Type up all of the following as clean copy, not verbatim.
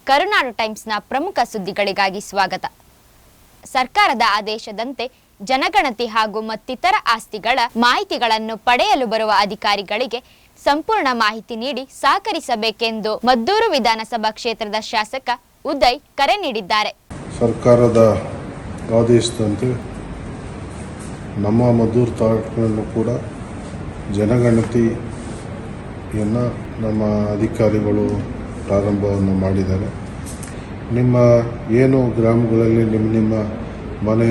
ಕರುನಾಡು ಟೈಮ್ಸ್ನ ಪ್ರಮುಖ ಸುದ್ದಿಗಳಿಗಾಗಿ ಸ್ವಾಗತ. ಸರ್ಕಾರದ ಆದೇಶದಂತೆ ಜನಗಣತಿ ಹಾಗೂ ಮತ್ತಿತರ ಆಸ್ತಿಗಳ ಮಾಹಿತಿಗಳನ್ನು ಪಡೆಯಲು ಬರುವ ಅಧಿಕಾರಿಗಳಿಗೆ ಸಂಪೂರ್ಣ ಮಾಹಿತಿ ನೀಡಿ ಸಹಕರಿಸಬೇಕೆಂದು ಮದ್ದೂರು ವಿಧಾನಸಭಾ ಕ್ಷೇತ್ರದ ಶಾಸಕ ಉದಯ್ ಕರೆ ನೀಡಿದ್ದಾರೆ. ಸರ್ಕಾರದ ಆದೇಶದಂತೆ ನಮ್ಮ ಮದ್ದೂರು ತಾಲೂಕಿನಲ್ಲೂ ಕೂಡ ಜನಗಣತಿಯನ್ನು ನಮ್ಮ ಅಧಿಕಾರಿಗಳು ಪ್ರಾರಂಭವನ್ನು ಮಾಡಿದ್ದಾರೆ. ನಿಮ್ಮ ಏನು ಗ್ರಾಮಗಳಲ್ಲಿ ನಿಮ್ಮ ಮನೆ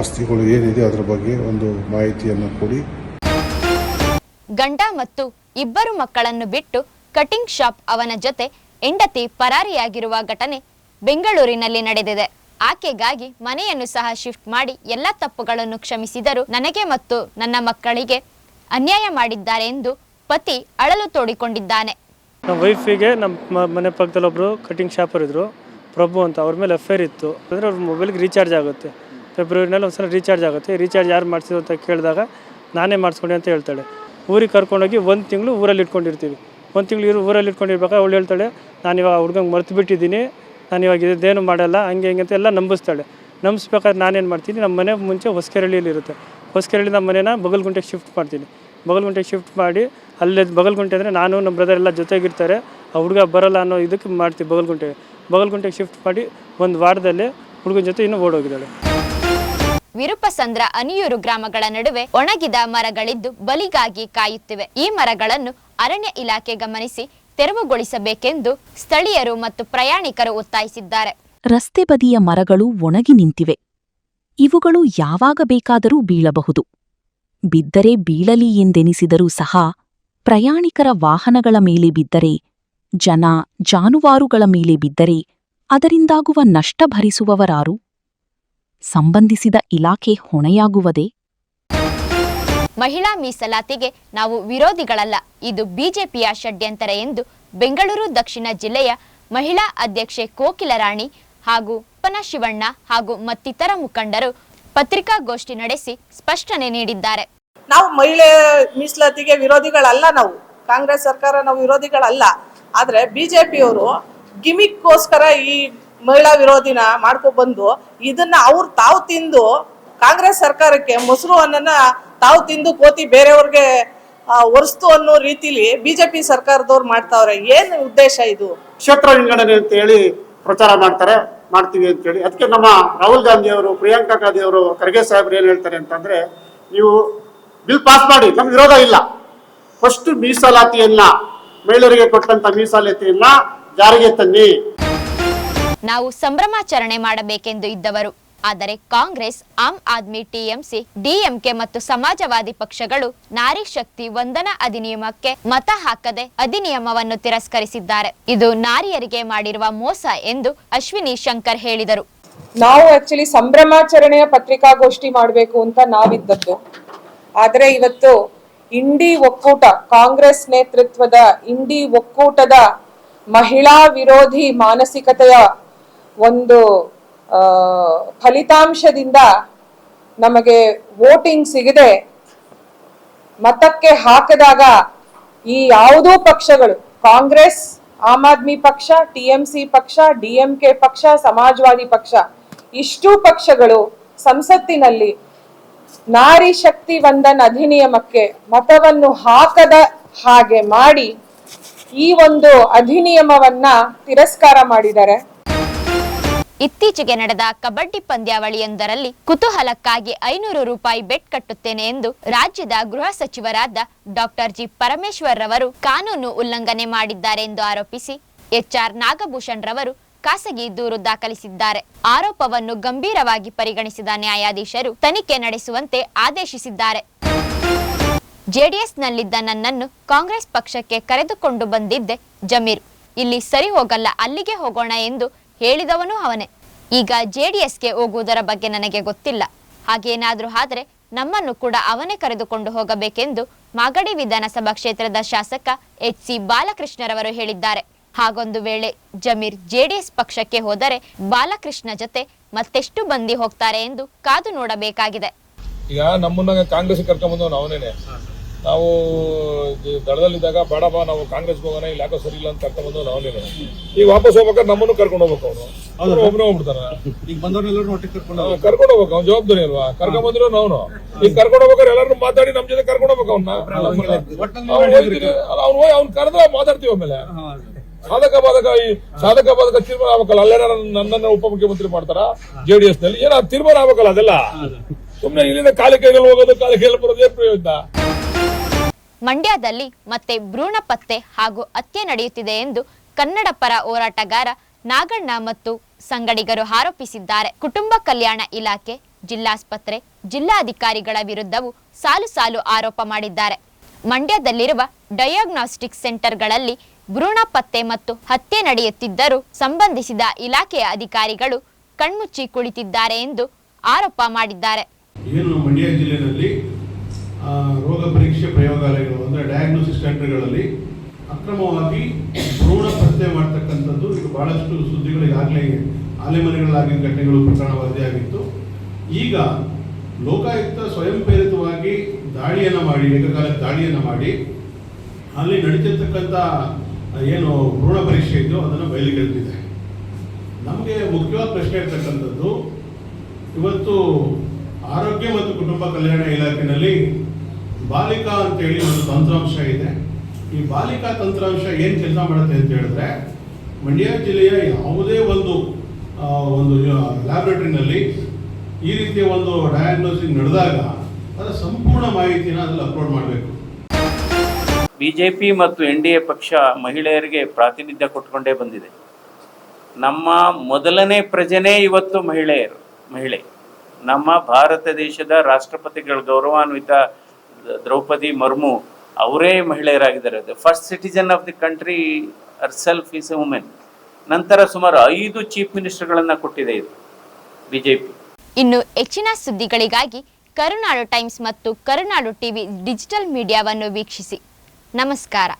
ಆಸ್ತಿಗಳು ಏನಿದೆ ಅದರ ಬಗ್ಗೆ ಒಂದು ಮಾಹಿತಿಯನ್ನು ಕೊಡಿ. ಗಂಡ ಮತ್ತು ಇಬ್ಬರು ಮಕ್ಕಳನ್ನು ಬಿಟ್ಟು ಕಟಿಂಗ್ ಶಾಪ್ ಅವನ ಜೊತೆ ಹೆಂಡತಿ ಪರಾರಿಯಾಗಿರುವ ಘಟನೆ ಬೆಂಗಳೂರಿನಲ್ಲಿ ನಡೆದಿದೆ. ಆಕೆಗಾಗಿ ಮನೆಯನ್ನು ಸಹ ಶಿಫ್ಟ್ ಮಾಡಿ ಎಲ್ಲ ತಪ್ಪುಗಳನ್ನು ಕ್ಷಮಿಸಿದರು. ನನಗೆ ಮತ್ತು ನನ್ನ ಮಕ್ಕಳಿಗೆ ಅನ್ಯಾಯ ಮಾಡಿದ್ದಾರೆ ಎಂದು ಪತಿ ಅಳಲು ತೋಡಿಕೊಂಡಿದ್ದಾನೆ. ನಮ್ಮ ವೈಫಿಗೆ ನಮ್ಮ ಮನೆ ಪಕ್ಕದಲ್ಲಿ ಒಬ್ಬರು ಕಟಿಂಗ್ ಶಾಪರ್ ಇದ್ದರು, ಪ್ರಭು ಅಂತ. ಅವ್ರ ಮೇಲೆ ಅಫೇರ್ ಇತ್ತು. ಅಂದರೆ ಅವ್ರ ಮೊಬೈಲ್ಗೆ ರೀಚಾರ್ಜ್ ಆಗುತ್ತೆ, ಫೆಬ್ರವರಿನಲ್ಲಿ ಒಂದು ಸಲ ರೀಚಾರ್ಜ್ ಆಗುತ್ತೆ. ರೀಚಾರ್ಜ್ ಯಾರು ಮಾಡಿಸಿದ್ರು ಅಂತ ಕೇಳಿದಾಗ ನಾನೇ ಮಾಡಿಸ್ಕೊಂಡೆ ಅಂತ ಹೇಳ್ತಾಳೆ. ಊರಿಗೆ ಕರ್ಕೊಂಡೋಗಿ 1 ತಿಂಗಳು ಊರಲ್ಲಿ ಇಟ್ಕೊಂಡಿರ್ತೀವಿ. 1 ತಿಂಗಳು ಊರಲ್ಲಿ ಇಟ್ಕೊಂಡಿರ್ಬೇಕಾದ್ರೆ ಅವಳು ಹೇಳ್ತಾಳೆ, ನಾನು ಇವಾಗ ಹುಡುಗಂಗೆ ಮರ್ತು ಬಿಟ್ಟಿದ್ದೀನಿ, ನಾನು ಇವಾಗ ಇದೇನು ಮಾಡಲ್ಲ, ಹಂಗೆ ಹಿಂಗೆ ಅಂತ ಎಲ್ಲ ನಂಬಿಸ್ತಾಳೆ. ನಂಬಿಸ್ಬೇಕಾದ್ರೆ ನಾನೇನು ಮಾಡ್ತೀನಿ, ನಮ್ಮ ಮನೆ ಮುಂಚೆ ಹೊಸಕೆರಳಿಯಲ್ಲಿ ಇರುತ್ತೆ. ಹೊಸಕೆರಳಿ ನಮ್ಮ ಮನೇನ ಬಗಲ್ಗುಂಟೆಗೆ ಶಿಫ್ಟ್ ಮಾಡ್ತೀನಿ. ಬಗಲ್ಗುಂಟೆಗೆ ಶಿಫ್ಟ್ ಮಾಡಿ ಅಲ್ಲೇ ಬಗಲ್ಗುಂಟೆ ಅಂದರೆ ನಾನು ನಮ್ಮ ಬ್ರದರ್ ಎಲ್ಲ ಜೊತೆಗಿರ್ತಾರೆ. ಆ ಹುಡುಗ ಬರಲ್ಲ ಅನ್ನೋ ಇದಕ್ಕೆ ಮಾಡ್ತೀವಿ. ಬಗಲ್ಗುಂಟೆಗೆ ಶಿಫ್ಟ್ ಮಾಡಿ 1 ವಾರದಲ್ಲೇ ಹುಡುಗನ ಜೊತೆ ಇನ್ನೂ ಓಡೋಗಿದ್ದಾಳೆ. ವಿರುಪಸಂದ್ರ ಅನಿಯೂರು ಗ್ರಾಮಗಳ ನಡುವೆ ಒಣಗಿದ ಮರಗಳಿದ್ದು ಬಲಿಗಾಗಿ ಕಾಯುತ್ತಿವೆ. ಈ ಮರಗಳನ್ನು ಅರಣ್ಯ ಇಲಾಖೆ ಗಮನಿಸಿ ತೆರವುಗೊಳಿಸಬೇಕೆಂದು ಸ್ಥಳೀಯರು ಮತ್ತು ಪ್ರಯಾಣಿಕರು ಒತ್ತಾಯಿಸಿದ್ದಾರೆ. ರಸ್ತೆ ಬದಿಯ ಮರಗಳು ಒಣಗಿ ನಿಂತಿವೆ. ಇವುಗಳು ಯಾವಾಗ ಬೇಕಾದರೂ ಬೀಳಬಹುದು. ಬಿದ್ದರೆ ಬೀಳಲಿ ಎಂದೆನಿಸಿದರೂ ಸಹ ಪ್ರಯಾಣಿಕರ ವಾಹನಗಳ ಮೇಲೆ ಬಿದ್ದರೆ, ಜನ ಜಾನುವಾರುಗಳ ಮೇಲೆ ಬಿದ್ದರೆ ಅದರಿಂದಾಗುವ ನಷ್ಟ ಭರಿಸುವವರಾರು? ಸಂಬಂಧಿಸಿದ ಇಲಾಖೆ ಹೊಣೆಯಾಗುವುದೇ? ಮಹಿಳಾ ಮೀಸಲಾತಿಗೆ ನಾವು ವಿರೋಧಿಗಳಲ್ಲ, ಇದು ಬಿಜೆಪಿಯ ಷಡ್ಯಂತರ ಎಂದು ಬೆಂಗಳೂರು ದಕ್ಷಿಣ ಜಿಲ್ಲೆಯ ಮಹಿಳಾ ಅಧ್ಯಕ್ಷೆ ಕೋಕಿಲರಾಣಿ ಹಾಗೂ ಶಿವಣ್ಣ ಹಾಗೂ ಮತ್ತಿತರ ಮುಖಂಡರು ಪತ್ರಿಕಾಗೋಷ್ಠಿ ನಡೆಸಿ ಸ್ಪಷ್ಟನೆ ನೀಡಿದ್ದಾರೆ. ನಾವು ಮಹಿಳೆ ಮೀಸಲಾತಿಗೆ ವಿರೋಧಿಗಳಲ್ಲ, ನಾವು ಕಾಂಗ್ರೆಸ್ ಸರ್ಕಾರ ನಾವು ವಿರೋಧಿಗಳಲ್ಲ. ಆದ್ರೆ ಬಿಜೆಪಿಯವರು ಗಿಮಿಕ್ಗೋಸ್ಕರ ಈ ಮಹಿಳಾ ವಿರೋಧಿನ ಮಾಡ್ಕೊಬಂದು ಇದನ್ನ ತಾವು ತಿಂದು ಕಾಂಗ್ರೆಸ್ ಸರ್ಕಾರಕ್ಕೆ ಮೊಸರು ಅನ್ನನ ತಾವು ತಿಂದು ಕೋತಿ ಬೇರೆಯವ್ರಿಗೆ ಒರೆಸ್ತು ಅನ್ನೋ ರೀತಿಲಿ ಬಿಜೆಪಿ ಸರ್ಕಾರದವ್ರು ಮಾಡ್ತಾವ್ರೆ. ಏನ್ ಉದ್ದೇಶ ಇದು? ಕ್ಷೇತ್ರ ವಿಂಗಡಣೆ ಅಂತ ಹೇಳಿ ಪ್ರಚಾರ ಮಾಡ್ತೀವಿ ಅಂತ ಹೇಳಿ. ಅದಕ್ಕೆ ನಮ್ಮ ರಾಹುಲ್ ಗಾಂಧಿ ಅವರು, ಪ್ರಿಯಾಂಕಾ ಗಾಂಧಿ ಅವರು, ಖರ್ಗೆ ಸಾಹೇಬ್ರು ಏನ್ ಹೇಳ್ತಾರೆ ಅಂತಂದ್ರೆ, ನೀವು ಬಿಲ್ ಪಾಸ್ ಮಾಡಿ, ನಮ್ಗೆ ವಿರೋಧ ಇಲ್ಲ, ಫಸ್ಟ್ ಮೀಸಲಾತಿಯನ್ನ, ಮಹಿಳೆಯರಿಗೆ ಕೊಟ್ಟಂತ ಮೀಸಲಾತಿಯನ್ನ ಜಾರಿಗೆ ತನ್ನಿ. ನಾವು ಸಂಭ್ರಮಾಚರಣೆ ಮಾಡಬೇಕೆಂದು ಇದ್ದವರು, ಆದರೆ ಕಾಂಗ್ರೆಸ್, ಆಮ್ ಆದ್ಮಿ, ಟಿಎಂಸಿ, ಡಿಎಂಕೆ ಮತ್ತು ಸಮಾಜವಾದಿ ಪಕ್ಷಗಳು ನಾರಿ ಶಕ್ತಿ ವಂದನಾ ಅಧಿನಿಯಮಕ್ಕೆ ಮತ ಹಾಕದೆ ಅಧಿನಿಯಮವನ್ನು ತಿರಸ್ಕರಿಸಿದ್ದಾರೆ. ಇದು ನಾರಿಯರಿಗೆ ಮಾಡಿರುವ ಮೋಸ ಎಂದು ಅಶ್ವಿನಿ ಶಂಕರ್ ಹೇಳಿದರು. ನಾವು ಆಕ್ಚುಲಿ ಸಂಭ್ರಮಾಚರಣೆಯ ಪತ್ರಿಕಾಗೋಷ್ಠಿ ಮಾಡಬೇಕು ಅಂತ ನಾವಿದ್ದದ್ದು. ಆದ್ರೆ ಇವತ್ತು ಇಂಡಿ ಒಕ್ಕೂಟ, ಕಾಂಗ್ರೆಸ್ ನೇತೃತ್ವದ ಇಂಡಿ ಒಕ್ಕೂಟದ ಮಹಿಳಾ ವಿರೋಧಿ ಮಾನಸಿಕತೆಯ ಒಂದು ಫಲಿತಾಂಶದಿಂದ ನಮಗೆ ವೋಟಿಂಗ್ ಸಿಗದೆ ಮತಕ್ಕೆ ಹಾಕಿದಾಗ ಈ ಯಾವುದೋ ಪಕ್ಷಗಳು, ಕಾಂಗ್ರೆಸ್, ಆಮ್ ಆದ್ಮಿ ಪಕ್ಷ, ಟಿಎಂಸಿ ಪಕ್ಷ, ಡಿಎಂಕೆ ಪಕ್ಷ, ಸಮಾಜವಾದಿ ಪಕ್ಷ, ಇಷ್ಟೂ ಪಕ್ಷಗಳು ಸಂಸತ್ತಿನಲ್ಲಿ ನಾರಿ ಶಕ್ತಿ ವಂದನ್ ಅಧಿನಿಯಮಕ್ಕೆ ಮತವನ್ನು ಹಾಕದ ಹಾಗೆ ಮಾಡಿ ಈ ಒಂದು ಅಧಿನಿಯಮವನ್ನ ತಿರಸ್ಕಾರ ಮಾಡಿದ್ದಾರೆ. ಇತ್ತೀಚೆಗೆ ನಡೆದ ಕಬಡ್ಡಿ ಪಂದ್ಯಾವಳಿಯೊಂದರಲ್ಲಿ ಕುತೂಹಲಕ್ಕಾಗಿ 500 ರೂಪಾಯಿ ಬೆಟ್ ಕಟ್ಟುತ್ತೇನೆ ಎಂದು ರಾಜ್ಯದ ಗೃಹ ಸಚಿವರಾದ ಡಾಕ್ಟರ್ ಜಿ ಪರಮೇಶ್ವರ್ ರವರು ಕಾನೂನು ಉಲ್ಲಂಘನೆ ಮಾಡಿದ್ದಾರೆ ಎಂದು ಆರೋಪಿಸಿ HR ನಾಗಭೂಷಣ್ ರವರು ಖಾಸಗಿ ದೂರು ದಾಖಲಿಸಿದ್ದಾರೆ. ಆರೋಪವನ್ನು ಗಂಭೀರವಾಗಿ ಪರಿಗಣಿಸಿದ ನ್ಯಾಯಾಧೀಶರು ತನಿಖೆ ನಡೆಸುವಂತೆ ಆದೇಶಿಸಿದ್ದಾರೆ. ಜೆಡಿಎಸ್ನಲ್ಲಿದ್ದ ನನ್ನನ್ನು ಕಾಂಗ್ರೆಸ್ ಪಕ್ಷಕ್ಕೆ ಕರೆದುಕೊಂಡು ಬಂದಿದ್ದೆ ಜಮೀರ್. ಇಲ್ಲಿ ಸರಿ ಹೋಗಲ್ಲ, ಅಲ್ಲಿಗೆ ಹೋಗೋಣ ಎಂದು ಹೇಳಿದವನು ಅವನೇ. ಈಗ ಜೆಡಿಎಸ್ಗೆ ಹೋಗುವುದರ ಬಗ್ಗೆ ನನಗೆ ಗೊತ್ತಿಲ್ಲ. ಹಾಗೇನಾದ್ರೂ ಆದ್ರೆ ನಮ್ಮನ್ನು ಕೂಡ ಅವನೇ ಕರೆದುಕೊಂಡು ಹೋಗಬೇಕೆಂದು ಮಾಗಡಿ ವಿಧಾನಸಭಾ ಕ್ಷೇತ್ರದ ಶಾಸಕ HC ಬಾಲಕೃಷ್ಣರವರು ಹೇಳಿದ್ದಾರೆ. ಹಾಗೊಂದು ವೇಳೆ ಜಮೀರ್ ಜೆಡಿಎಸ್ ಪಕ್ಷಕ್ಕೆ ಹೋದರೆ ಬಾಲಕೃಷ್ಣ ಜೊತೆ ಮತ್ತೆಷ್ಟು ಮಂದಿ ಹೋಗ್ತಾರೆ ಎಂದು ಕಾದು ನೋಡಬೇಕಾಗಿದೆ. ಈಗ ನಮ್ಮನ್ನ ಕಾಂಗ್ರೆಸ್ ಕರ್ಕೊಂಡ್ಬಂದವನು ಅವನೇನೆ. ನಾವು ದಳದಲ್ಲಿದ್ದಾಗ ಬೇಡಪ್ಪ ನಾವು ಕಾಂಗ್ರೆಸ್ಗೆ ಹೋಗೋಣ ಇಲ್ಲಿ ಯಾಕೋ ಸರಿ ಇಲ್ಲ ಅಂತ ಕರ್ಕೊಂಡ್ಬಂದು ನಾವೇನು ಈಗ ವಾಪಸ್ ಹೋಗ್ಬೇಕಾದ್ರೆ ನಮ್ಮನ್ನು ಕರ್ಕೊಂಡು ಹೋಗ್ಬೇಕು ಅವನು ಒಬ್ಬನೇ ಹೋಗ್ಬಿಡ್ತಾನ. ಈಗ ಬಂದವ್ರೆಲ್ಲರೂ ಕರ್ಕೊಂಡು ಹೋಗ್ಬೇಕು, ಅವ್ನ ಜವಾಬ್ದಾರಿ ಅಲ್ವಾ. ಕರ್ಕೊಂಡ್ ಬಂದ್ರು ಅವನು ಈಗ ಕರ್ಕೊಂಡು ಹೋಗ್ಬೇಕಾದ್ರೆ ಎಲ್ಲರೂ ಮಾತಾಡಿ ನಮ್ ಜೊತೆ ಕರ್ಕೊಂಡು ಹೋಗ್ಬೇಕು ಅವ್ನ ಅವ್ನು ಕರೆದ್ರೆ ಮಾತಾಡ್ತೀವಿ. ಆಮೇಲೆ ಸಾಧಕ ಬಾಧಕ ತೀರ್ಮಾನ ಆಗ್ಬೇಕಲ್ಲ. ಅಲ್ಲೇನಾರ ನನ್ನನ್ನ ಉಪಮುಖ್ಯಮಂತ್ರಿ ಮಾಡ್ತಾರ JDS ನಲ್ಲಿ, ಏನೋ ತೀರ್ಮಾನ ಆಗ್ಬೇಕಲ್ಲ. ಅದೆಲ್ಲ ಸುಮ್ನೆ ಇಲ್ಲಿಂದ ಕಾಲಿ ಕೈಯಲ್ಲಿ ಹೋಗೋದು ಕಾಲಿ ಕೈಯಲ್ಲಿ ಬರೋದು ಏನ್ ಪ್ರಯೋಜನ? ಮಂಡ್ಯದಲ್ಲಿ ಮತ್ತೆ ಭ್ರೂಣ ಪತ್ತೆ ಹಾಗೂ ಹತ್ಯೆ ನಡೆಯುತ್ತಿದೆ ಎಂದು ಕನ್ನಡ ಪರ ಹೋರಾಟಗಾರ ನಾಗಣ್ಣ ಮತ್ತು ಸಂಗಡಿಗರು ಆರೋಪಿಸಿದ್ದಾರೆ. ಕುಟುಂಬ ಕಲ್ಯಾಣ ಇಲಾಖೆ, ಜಿಲ್ಲಾಸ್ಪತ್ರೆ, ಜಿಲ್ಲಾಧಿಕಾರಿಗಳ ವಿರುದ್ಧವೂ ಸಾಲು ಸಾಲು ಆರೋಪ ಮಾಡಿದ್ದಾರೆ. ಮಂಡ್ಯದಲ್ಲಿರುವ ಡಯಾಗ್ನಾಸ್ಟಿಕ್ ಸೆಂಟರ್ಗಳಲ್ಲಿ ಭ್ರೂಣ ಪತ್ತೆ ಮತ್ತು ಹತ್ಯೆ ನಡೆಯುತ್ತಿದ್ದರೂ ಸಂಬಂಧಿಸಿದ ಇಲಾಖೆಯ ಅಧಿಕಾರಿಗಳು ಕಣ್ಮುಚ್ಚಿ ಕುಳಿತಿದ್ದಾರೆ ಎಂದು ಆರೋಪ ಮಾಡಿದ್ದಾರೆ. ಏನು ಮಂಡ್ಯ ಜಿಲ್ಲೆಯಲ್ಲಿ ರೋಗ ಪರೀಕ್ಷೆ ಪ್ರಯೋಗಾಲಯಗಳು ಅಂದರೆ ಡಯಾಗ್ನೋಸಿಸ್ ಸೆಂಟರ್ಗಳಲ್ಲಿ ಅಕ್ರಮವಾಗಿ ಭ್ರೂಣ ಪತ್ತೆ ಮಾಡ್ತಕ್ಕಂಥದ್ದು ಈಗ ಬಹಳಷ್ಟು ಸುದ್ದಿಗಳು ಈಗಾಗಲೇ ಆಲೆಮನೆಗಳಾಗಿದ್ದ ಘಟನೆಗಳು ಪ್ರಕರಣ ವರದಿಯಾಗಿತ್ತು. ಈಗ ಲೋಕಾಯುಕ್ತ ಸ್ವಯಂ ಪ್ರೇರಿತವಾಗಿ ದಾಳಿಯನ್ನು ಮಾಡಿ, ಏಕಕಾಲಕ್ಕೆ ದಾಳಿಯನ್ನು ಮಾಡಿ ಅಲ್ಲಿ ನಡೀತಿರ್ತಕ್ಕಂಥ ಏನು ಭ್ರೂಣ ಪರೀಕ್ಷೆ ಇದ್ದು ಅದನ್ನು ಬಯಲಿಗೆಳೆದಿದೆ. ನಮಗೆ ಮುಖ್ಯವಾದ ಪ್ರಶ್ನೆ ಇರ್ತಕ್ಕಂಥದ್ದು, ಇವತ್ತು ಆರೋಗ್ಯ ಮತ್ತು ಕುಟುಂಬ ಕಲ್ಯಾಣ ಇಲಾಖೆಯಲ್ಲಿ ಬಾಲಿಕಾ ಅಂತೇಳಿ ಒಂದು ತಂತ್ರಾಂಶ ಇದೆ. ಈ ಬಾಲಿಕಾ ತಂತ್ರಾಂಶ ಏನು ಕೆಲಸ ಮಾಡುತ್ತೆ ಅಂತ ಹೇಳಿದ್ರೆ, ಮಂಡ್ಯ ಜಿಲ್ಲೆಯ ಯಾವುದೇ ಒಂದು ಲ್ಯಾಬ್ರೇಟರಿನಲ್ಲಿ ಈ ರೀತಿಯ ಒಂದು ಡಯಾಗ್ನೋಸಿಸ್ ನಡೆದಾಗ ಅದರ ಸಂಪೂರ್ಣ ಮಾಹಿತಿನ ಅದ್ರಲ್ಲಿ ಅಪ್ಲೋಡ್ ಮಾಡಬೇಕು. ಬಿಜೆಪಿ ಮತ್ತು NDA ಪಕ್ಷ ಮಹಿಳೆಯರಿಗೆ ಪ್ರಾತಿನಿಧ್ಯ ಕೊಟ್ಕೊಂಡೇ ಬಂದಿದೆ. ನಮ್ಮ ಮೊದಲನೇ ಪ್ರಜೆನೇ ಇವತ್ತು ಮಹಿಳೆ. ನಮ್ಮ ಭಾರತ ದೇಶದ ರಾಷ್ಟ್ರಪತಿಗಳ ಗೌರವಾನ್ವಿತ ದ್ರೌಪದಿ ಮುರ್ಮು ಅವರೇ ಮಹಿಳೆಯರಾಗಿದ್ದಾರೆ. First citizen of the country herself is a women. ನಂತರ ಸುಮಾರು 5 ಚೀಫ್ ಮಿನಿಸ್ಟರ್ಗಳನ್ನ ಕೊಟ್ಟಿದೆ ಇದು ಬಿಜೆಪಿ. ಇನ್ನು ಹೆಚ್ಚಿನ ಸುದ್ದಿಗಳಿಗಾಗಿ ಕರುನಾಡು ಟೈಮ್ಸ್ ಮತ್ತು ಕರುನಾಡು ಟಿವಿ ಡಿಜಿಟಲ್ ಮೀಡಿಯಾವನ್ನು ವೀಕ್ಷಿಸಿ. ನಮಸ್ಕಾರ.